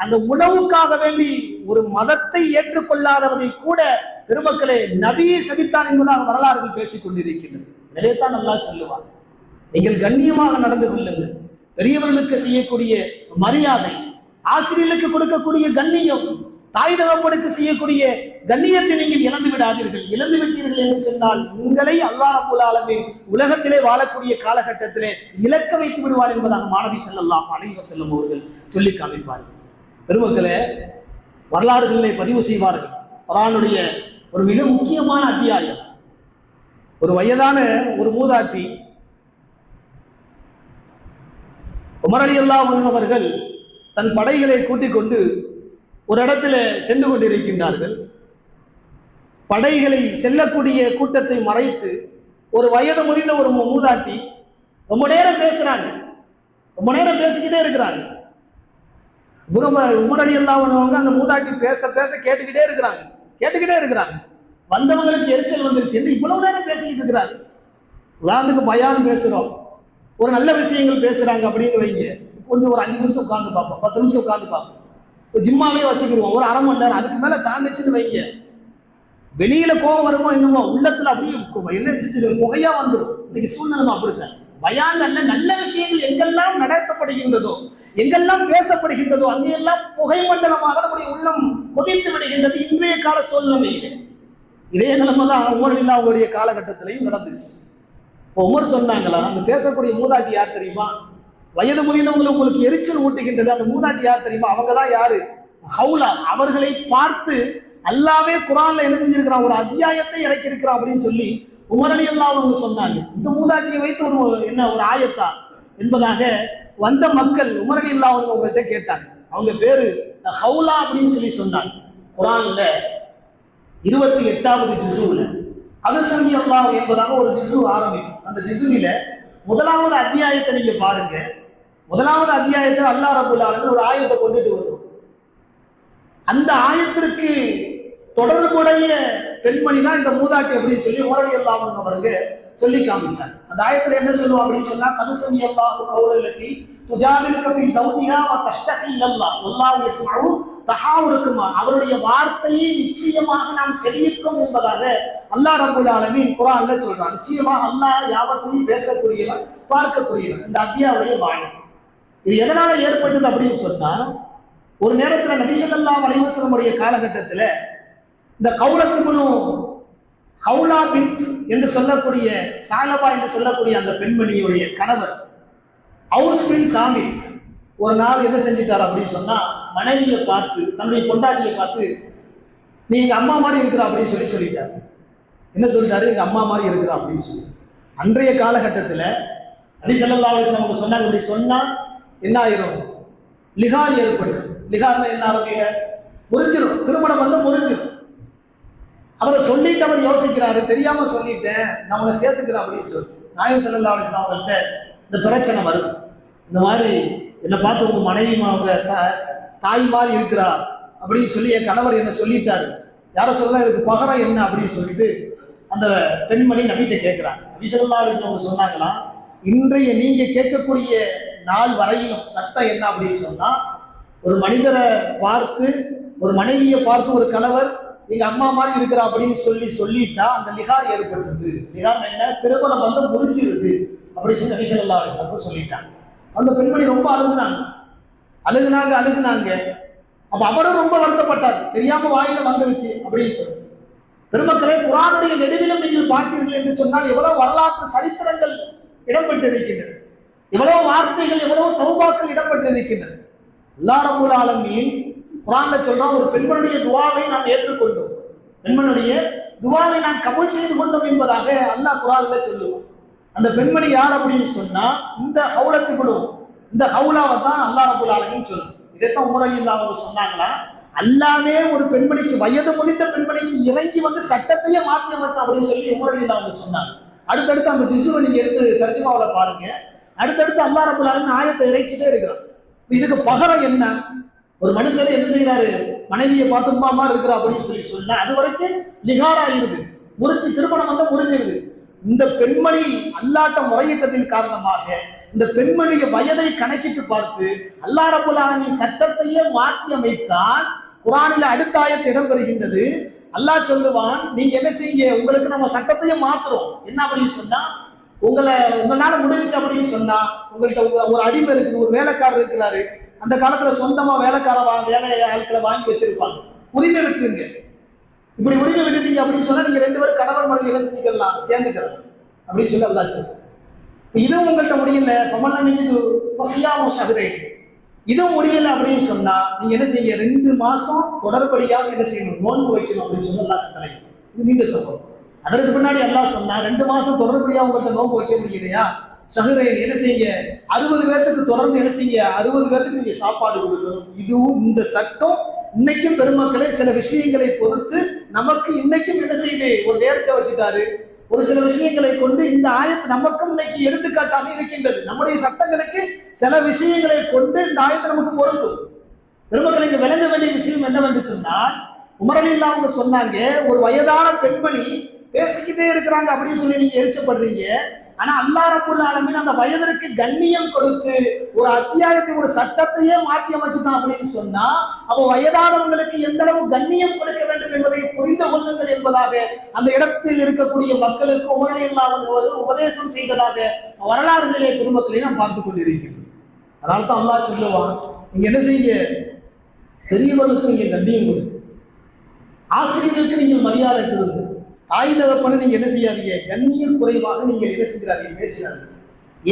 அந்த உணவுக்காக வேண்டி ஒரு மதத்தை ஏற்றுக்கொள்ளாதவதை கூட பெருமக்களே நபியை சபித்தான் என்பதாக வரலாறுகள் பேசிக் கொண்டிருக்கின்றன. எனவே தான் அல்லாஹ் சொல்லுவார், நீங்கள் கண்ணியமாக நடந்து கொள்ளுங்கள். பெரியவர்களுக்கு செய்யக்கூடிய மரியாதை, ஆசிரியர்களுக்கு கொடுக்கக்கூடிய கண்ணியம், தாய் தகப்பனுக்கு செய்யக்கூடிய கண்ணியத்தை நீங்கள் இழந்து விடாதீர்கள். இழந்து விட்டீர்கள் என்று சொன்னால் உங்களை அல்லாஹ் ரப்பல் ஆலமீன் உலகத்திலே வாழக்கூடிய காலகட்டத்திலே இலக்க வைத்து விடுவார் என்பதாக மாணவி ஸல்லல்லாஹு அலைஹி வஸல்லம் அவர்கள் சொல்லி காமிப்பார்கள். பெருமக்களே, வரலாறுகளை பதிவு செய்வார்கள். குர்ஆனுடைய ஒரு மிக முக்கியமான அத்தியாயம். ஒரு வயதான ஒரு மூதாட்டி உமர் ரலியல்லாஹு அன்ஹு அவர்கள் தன் படைகளை கூட்டிக் கொண்டு ஒரு இடத்துல சென்று கொண்டிருக்கின்றார்கள். படைகளை செல்லக்கூடிய கூட்டத்தை மறைத்து ஒரு வயது முதிர்ந்த ஒரு மூதாட்டி ரொம்ப நேரம் பேசுறாங்க. ரொம்ப நேரம் பேசிக்கிட்டே இருக்கிறாங்க. உமர் ரலியல்லாஹு அன்ஹு அவங்க அந்த மூதாட்டி பேச பேச கேட்டுக்கிட்டே இருக்கிறாங்க. வந்தவங்களுக்கு எரிச்சல் வந்துருச்சு. என்று இவ்வளவு நேரம் பேசிக்கிட்டு இருக்கிறாங்க. உதாரணத்துக்கு பயான் பேசுறோம், ஒரு நல்ல விஷயங்கள் பேசுறாங்க அப்படின்னு வைங்க, கொஞ்சம் ஒரு 5 நிமிஷம் உட்கார்ந்து பார்ப்போம், 10 நிமிஷம் உட்கார்ந்து பார்ப்போம். ஜிம்மாவே வச்சுக்கிடுவோம், ஒரு 1/2 மணி நேரம். அதுக்கு மேல தாண்டிச்சுன்னு வைங்க, வெளியில கோவம் வருமோ என்னமோ, உள்ளத்துல அப்படியே என்ன புகையா வந்துடும். இன்னைக்கு சூழ்நிலை அப்படித்தான். பயான் நல்ல விஷயங்கள் எங்கெல்லாம் நடத்தப்படுகின்றதோ, எங்கெல்லாம் பேசப்படுகின்றதோ, அங்கெல்லாம் புகை மண்டலமாக நம்முடைய உள்ளம் கொதித்து விடுகின்றது. இன்றைய கால சூழ்நிலையிலே இதே நிலைமை தான் உமர் அவங்களுடைய காலகட்டத்திலையும் நடந்துச்சு. உமர் சொன்னாங்களா, அந்த பேசக்கூடிய மூதாட்டி யார் தெரியுமா? வயது முதிர்ந்தவங்களை உங்களுக்கு எரிச்சல் ஊட்டுகின்றது. அந்த மூதாட்டி யார் தெரியுமா? அவங்க தான் யாரு? ஹவுலா. அவர்களை பார்த்து அல்லாவே குர்ஆன்ல என்ன செஞ்சிருக்கிறான், ஒரு அத்தியாயத்தை இறக்கி இருக்கிறான் அப்படின்னு சொல்லி உமர் ரலியல்லாஹு அன்ஹு சொன்னாங்க. இந்த மூதாட்டியை வைத்து ஒரு ஆயத்தா என்பதாக வந்த மக்கள் உமர் ரலியல்லாஹு அன்ஹு அவங்கள்ட்ட கேட்டாங்க. அவங்க பேரு ஹவுலா அப்படின்னு சொல்லி சொன்னாங்க. குர்ஆன்ல 28வது ஜுஸுல அதுசமி அல்லாஹ் என்பதாக ஒரு ஜுஸு ஆரம்பிக்கும். அந்த ஜுஸுவில 1வது அத்தியாயத்தை நீங்க பாருங்க. 1வது அத்தியாயத்தை அல்லாஹ் ரப்பல் ஆலமீன் ஒரு ஆயத்தை கொண்டுட்டு வருவோம். அந்த ஆயத்திற்கு தொடர்புடைய பெண்மணி தான் இந்த மூதாட்டி அப்படின்னு சொல்லி உமர் ரலியல்லாஹு அன்ஹு அவர்கள் சொல்லி காமிச்சாங்க. அந்த ஆயத்துல என்ன சொல்லுவோம் அப்படின்னு சொன்னா, கதுசமி அல்லாஹு கௌலல்லதி துஜாதிலுக ஃபீ ஸௌஜிஹா வ தஷ்தகி இலல்லாஹ் வல்லாஹு யஸ்மஉ தஹாவுருக்குமா. அவருடைய வார்த்தையை நிச்சயமாக நாம் செவியுற்றோம் என்பதாக அல்லாஹ் ரப்பல் ஆலமீன் குர்ஆன்ல சொல்றான். நிச்சயமாக அல்லாஹ் யாவற்றையும் பேசக்கூடியவன், பார்க்கக்கூடியவன். இந்த அத்தியாவுடைய வாயனம் இது எதனால ஏற்பட்டது அப்படின்னு சொன்னா, ஒரு நேரத்துல நபி ஸல்லல்லாஹு அலைஹி வஸல்லம் உடைய காலகட்டத்துல இந்த கௌலத்துக்குனும் ஹவுலா பின்த் என்று சொல்லக்கூடிய சாலபா என்று சொல்லக்கூடிய அந்த பெண்மணியுடைய கணவர் அவுஸ் பின் சாமித் ஒரு நாள் என்ன செஞ்சிட்டார் அப்படின்னு சொன்னா, மனைவியை பார்த்து, தன்னுடைய பொண்டாட்டியை பார்த்து, நீ எங்க அம்மா மாதிரி இருக்கிறா அப்படின்னு சொல்லிட்டாரு. என்ன சொல்லிட்டாரு? எங்க அம்மா மாதிரி இருக்கிறா அப்படின்னு சொல்லி. அன்றைய காலகட்டத்தில் நபி ஸல்லல்லாஹு அலைஹி வஸல்லம் அவங்க சொன்னாங்க, அப்படி சொன்னா என்ன ஆயிரும்? லிகார் ஏற்படும். லிகார்னா என்ன ஆரம்பியில முறிஞ்சிடும், திருமணம் வந்து முறிஞ்சிடும். அவரை சொல்லிட்டு அவர் யோசிக்கிறாரு, தெரியாம சொல்லிட்டேன், நான் உங்களை சேர்த்துக்கிறேன் அப்படின்னு சொல்லிட்டு நாயகம் ஸல்லல்லாஹு அலைஹி வஸல்லம் அவங்கள்ட்ட இந்த பிரச்சனை வருது. இந்த மாதிரி என்னை பார்த்து உங்க மனைவி அவங்க தாய் மாதிரி இருக்கிறா அப்படின்னு சொல்லி என் கணவர் என்ன சொல்லிட்டாரு, யாரை சொல்லலாம், இதுக்கு பகரம் என்ன அப்படின்னு சொல்லிட்டு அந்த பெண்மணி நபிட்ட கேட்கிறாங்க. நபி ஸல்லல்லாஹு அலைஹி வஸல்லம் சொன்னாங்களா, இன்றைய நீங்க கேட்கக்கூடிய நாள் வரையிலும் சட்டம் என்ன அப்படின்னு சொன்னா, ஒரு மனிதரை பார்த்து, ஒரு மனைவியை பார்த்து ஒரு கணவர் எங்க அம்மா மாதிரி இருக்கிறா அப்படின்னு சொல்லிட்டா அந்த லிகார் ஏற்படுறது. லிகார் என்ன? திருமணம் வந்து முறிஞ்சிருது அப்படின்னு சொல்லி நபி ஸல்லல்லாஹு அலைஹி வஸல்லம் சொல்லிட்டாங்க. அந்த பெண்மணி ரொம்ப அழுகுனாங்க. அப்ப அவரும் ரொம்ப வருத்தப்பட்டார், தெரியாம வாயில வந்துருச்சு அப்படின்னு சொல்லி. பெருமக்களே, குர்ஆனுடைய நெடுவிலும் நீங்கள் பார்த்தீர்கள் என்று சொன்னால் எவ்வளவு வரலாற்று சரித்திரங்கள் இடம்பெற்றிருக்கின்றன, எவ்வளவு வார்த்தைகள், எவ்வளவு தௌபாக்கள் இடம்பெற்றிருக்கின்றன. அல்லாஹ் ரப்பல் ஆலமீன் குர்ஆன்ல சொல்றான், ஒரு பெண்மணியுடைய துஆவை நாம் ஏற்றுக்கொண்டோம், பெண்மணியுடைய துஆவை நாம் கபூல் செய்து கொண்டோம் என்பதாக அல்லாஹ் குர்ஆன்ல சொல்லுவான். அந்த பெண்மணி யார் அப்படின்னு சொன்னா, இந்த ஹவுலத்துக்குழு, இந்த ஹவுலாவை தான் அல்லாஹ் ரப்பல் ஆலமீன் சொல்லுவோம். இதைத்தான் உமர் ரலியல்லாஹு அன்ஹு சொன்னாங்களா, அல்லாமே ஒரு பெண்மணிக்கு, வயது முதிர்ந்த பெண்மணிக்கு இறங்கி வந்து சட்டத்தையே மாற்றி அமைச்சா அப்படின்னு சொல்லி உமர் ரலியல்லாஹு அன்ஹு சொன்னாங்க. அடுத்தடுத்து அந்த ஜுஸுவை நீங்க எடுத்து தர்ஜுமாவுல பாருங்க. அடுத்தடுத்து அல்லாஹ் ரப்பல் ஆலமீன் ஆயத்தை இறக்கிட்டே இருக்கிறான். இதுக்கு பகரம் என்ன? ஒரு மனுஷர் என்ன செய்யறாரு, மனைவியை பார்த்து உம்மா மாதிரி இருக்கிறா அப்படின்னு சொல்லி சொன்னா, அது வரைக்கும் லிகாரா இருக்கு, முறிச்சு திருமணம் வந்து முறிஞ்சிருது. இந்த பெண்மணி அல்லாட்ட முறையிட்டதின் காரணமாக இந்த பெண்மணிய வயதை கணக்கிட்டு பார்த்து அல்லாஹ் ரப்பல் ஆலமீன் சட்டத்தையே மாற்றி அமைத்தான். குர்ஆனில் அடுத்த ஆயத்து இடம்பெறுகின்றது. அல்லாஹ் சொல்லுவான், நீங்க என்ன செய்யுங்க, உங்களுக்கு நம்ம சட்டத்தையே மாத்துறோம். என்ன அப்படின்னு சொன்னா, உங்களால முடிஞ்சு அப்படின்னு சொன்னா, உங்கள்கிட்ட ஒரு அடிமை இருக்குது, ஒரு வேலைக்காரர் இருக்கிறாரு. அந்த காலத்துல சொந்தமா வேலை ஆட்களை வாங்கி வச்சிருப்பாங்க. உரிமை விட்டுருங்க. இப்படி உரிமை விட்டுட்டீங்க அப்படின்னு சொன்னா நீங்க 2 பேரும் கணவன் மனைவி என்ன செஞ்சுக்கலாம், சேர்ந்துக்கலாம் அப்படின்னு சொல்லி அல்லாஹ் சொல்லுங்க. இதுவும் உங்கள்கிட்ட முடியல, பமல்லம் இது பசியாம சதுரைக்கு இதுவும் முடியல அப்படின்னு சொன்னா நீங்க என்ன செய்ய, 2 மாசம் தொடர்படியாக என்ன செய்யணும், நோன்பு வைக்கணும் அப்படின்னு சொல்லி அல்லாஹ் கட்டளை. இது நீங்க சொல்லணும். அதற்கு பின்னாடி அல்லாஹ் சொன்னா 2 மாசம் தொடர்படியாக உங்கள்கிட்ட நோன்பு வைக்க முடியலையா, சஹரைன் என்ன செய்ய, 60 பேர்த்துக்கு தொடர்ந்து என்ன செய்ய, 60 பேர்த்துக்கு நீங்க சாப்பாடு கொடுக்கணும். இதுவும் இந்த சட்டம் இன்னைக்கும் பெருமக்களே சில விஷயங்களை பொறுத்து நமக்கு இன்னைக்கும் என்ன செய்யுது, ஒரு நேர்ச்சை வச்சுட்டாரு. ஒரு சில விஷயங்களை கொண்டு இந்த ஆயத்து நமக்கும் இன்னைக்கு எடுத்துக்காட்டாக இருக்கின்றது. நம்முடைய சட்டங்களுக்கு சில விஷயங்களை கொண்டு இந்த ஆயத்து நமக்கு பொருந்தும். பெருமக்களை இங்க விளங்க வேண்டிய விஷயம் என்னவென்று சொன்னால், உமர் ரலியல்லாஹு அவங்க சொன்னாங்க, ஒரு வயதான பெண்மணி பேசிக்கிட்டே இருக்கிறாங்க அப்படின்னு சொல்லி நீங்க எரிச்சப்படுறீங்க. ஆனா அல்லாஹ் ரப்பல் ஆலமீன் அந்த வயதிற்கு கண்ணியம் கொடுத்து ஒரு அத்தியாயத்தை, ஒரு சட்டத்தையே மாற்றி அமைச்சுட்டான் அப்படின்னு சொன்னா, அப்போ வயதானவங்களுக்கு எந்த அளவு கண்ணியம் கொடுக்க வேண்டும் என்பதை புரிந்து கொள்ளுங்கள் என்பதாக அந்த இடத்தில் இருக்கக்கூடிய மக்களுக்கு உமர் ரலியல்லாஹு அவர்கள் உபதேசம் செய்ததாக வரலாறுகளிலே பெருமக்களை நாம் பார்த்து கொண்டிருக்கிறோம். அதனால தான் அல்லாஹ் சொல்லுவான், நீங்க என்ன செய்ய, பெரியவர்களுக்கு நீங்க கண்ணியம் கொடுங்க, ஆசிரியர்களுக்கு நீங்கள் மரியாதை கொடுங்க, தாய் தகப்பனை நீங்க என்ன செய்யாதீங்க, கண்ணிய குறைவாக நீங்கள் என்ன செய்கிறாதீங்க, பேசுகிறார்கள்.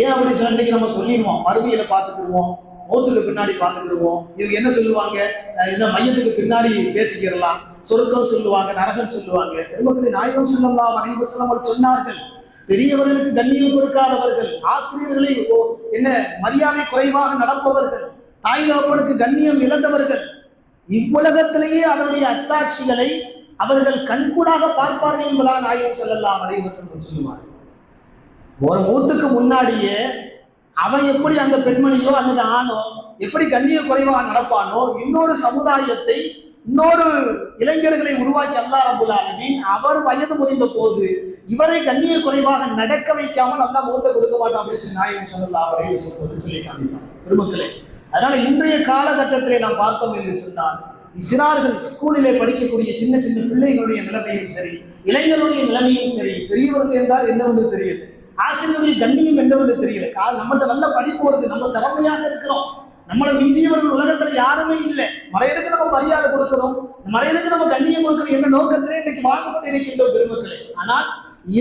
ஏன் அப்படி சொன்னா, இன்னைக்கு நம்ம சொல்லிடுவோம், மறுமையில பார்த்துக்கிடுவோம், மௌத்துக்கு பின்னாடி பார்த்துக்கிடுவோம். இவங்க என்ன சொல்லுவாங்க, என்ன மையத்துக்கு பின்னாடி பேசிக்கிறலாம், சொர்க்கம் சொல்லுவாங்க, நரகம் சொல்லுவாங்க. பெருமக்களை நாயகம் ஸல்லல்லாஹு அலைஹி வஸல்லம் சொன்னார்கள், பெரியவர்களுக்கு கண்ணியம் கொடுக்காதவர்கள், ஆசிரியர்களை என்ன மரியாதை குறைவாக நடப்பவர்கள், தாய் தகப்பனுக்கு கண்ணியம் இழந்தவர்கள், இவ்வுலகத்திலேயே அதனுடைய அத்தாட்சிகளை அவர்கள் கண்கூடாக பார்ப்பார்கள் என்பதாக நாயகம் ஸல்லல்லாஹு அலைஹி வஸல்லம் சொல்லுவார். ஒரு மௌத்துக்கு முன்னாடியே அவன் எப்படி அந்த பெண்மணியோ அல்லது ஆணோ எப்படி கண்ணிய குறைவாக நடப்பானோ, இன்னொரு சமுதாயத்தை, இன்னொரு இளைஞர்களை உருவாக்கி அல்லாஹ் ரப்பல் ஆலமீன் அவர் வயது முதிர்ந்த போது இவரை கண்ணிய குறைவாக நடக்க வைக்காமல் அல்லாஹ் மௌத்தை கொடுக்க மாட்டான் அப்படின்னு சொல்லி நாயகம் ஸல்லல்லாஹு அலைஹி வஸல்லம் சொல்லி காமிப்பார். பெருமக்களே, அதனால இன்றைய காலகட்டத்திலே நாம் பார்த்தோம் என்று சொன்னால், சிறார்கள் ஸ்கூலிலே படிக்கக்கூடிய சின்ன சின்ன பிள்ளைகளுடைய நிலைமையும் சரி, இளைஞருடைய நிலைமையும் சரி, பெரியவர்கள் என்றால் என்னவென்று தெரியல, ஆசிரியருடைய கண்ணியம் என்னவென்று தெரியல. நம்மகிட்ட நல்ல படிப்பு வருது, நம்ம திறமையாக இருக்கிறோம், நம்மளை மிஞ்சியவர்கள் உலகத்துல யாருமே இல்லை, மறையதுக்கு நம்ம மரியாதை கொடுக்கணும், மறையதுக்கு நம்ம கண்ணியம் கொடுக்கணும் என்ற நோக்கத்திலே இன்னைக்கு வாழ்ந்து கொண்டு இருக்கின்றோம் பெருமக்களே. ஆனால்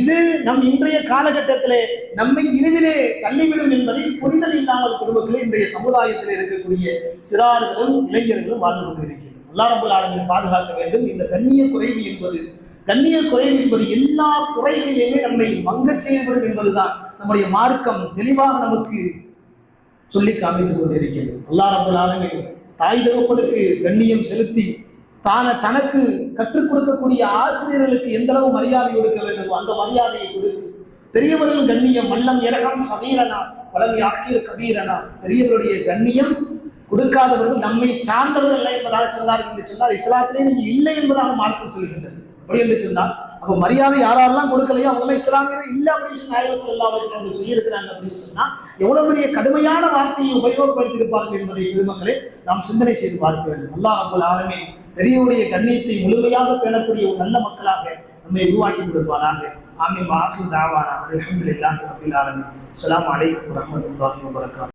இது நம் இன்றைய காலகட்டத்திலே நம்மை இழிவிலே தள்ளிவிடும் என்பதை புரிதல் இல்லாமல் பெருமக்களே இன்றைய சமுதாயத்தில் இருக்கக்கூடிய சிறார்களும் இளைஞர்களும் வாழ்ந்து கொண்டு இருக்கிறோம். அல்லாஹ் ரப்பல் ஆலமீன் பாதுகாக்க வேண்டும். இந்த கண்ணிய குறைவு என்பது எல்லா துறைகளிலுமே நம்மை மங்கச் செய்யப்படும் என்பதுதான் நம்முடைய மார்க்கம் தெளிவாக நமக்கு சொல்லி காமித்துக் கொண்டிருக்கிறது. அல்லாஹ் ரப்பல் ஆலமீன் தாய் தகப்பனுக்கு கண்ணியம் செலுத்தி தனக்கு கற்றுக் கொடுக்கக்கூடிய ஆசிரியர்களுக்கு எந்த அளவு மரியாதை கொடுக்க வேண்டும் அந்த மரியாதையை கொடுத்து, பெரியவர்கள் கண்ணியம் மல்லம் இரகம் சமீரனா வலம் யாக்கீர் கபீரனா, பெரியவருடைய கண்ணியம் கொடுக்காதவர்கள் நம்மை சார்ந்தவர்கள் இல்லை என்பதாக சொன்னார்கள் என்று சொன்னால், இஸ்லாத்திலே நீங்க இல்லை என்பதாக மார்க்கம் சொல்கின்றது. அப்படி என்று சொன்னால், அப்ப மரியாதை யாரெல்லாம் கொடுக்கலையோ அவங்களாம் இஸ்லாமியர்கள் இல்லை அப்படின்னு சொல்லி நாயகம் ஸல்லல்லாஹு அலைஹி வஸல்லம் சொல்லியிருக்கிறாங்க அப்படின்னு சொன்னா, எவ்வளவு பெரிய கடுமையான வார்த்தையை உபயோகப்படுத்தி இருப்பார்கள் என்பதை பெருமக்களே நாம் சிந்தனை செய்து பார்க்க வேண்டும். அல்லாஹ் ரப்பல் ஆலமீன் பெரியவருடைய கண்ணியத்தை முழுமையாக பேணக்கூடிய ஒரு நல்ல மக்களாக நம்மை உருவாக்கி கொடுப்பாராக. ஆமீன். வ ஆகிரு தாவானா அல்ஹம்துலில்லாஹி ரப்பில் ஆலமீன். அஸ்ஸலாமு அலைக்கும் வரஹ்மத்துல்லாஹி வபரகாத்துஹு.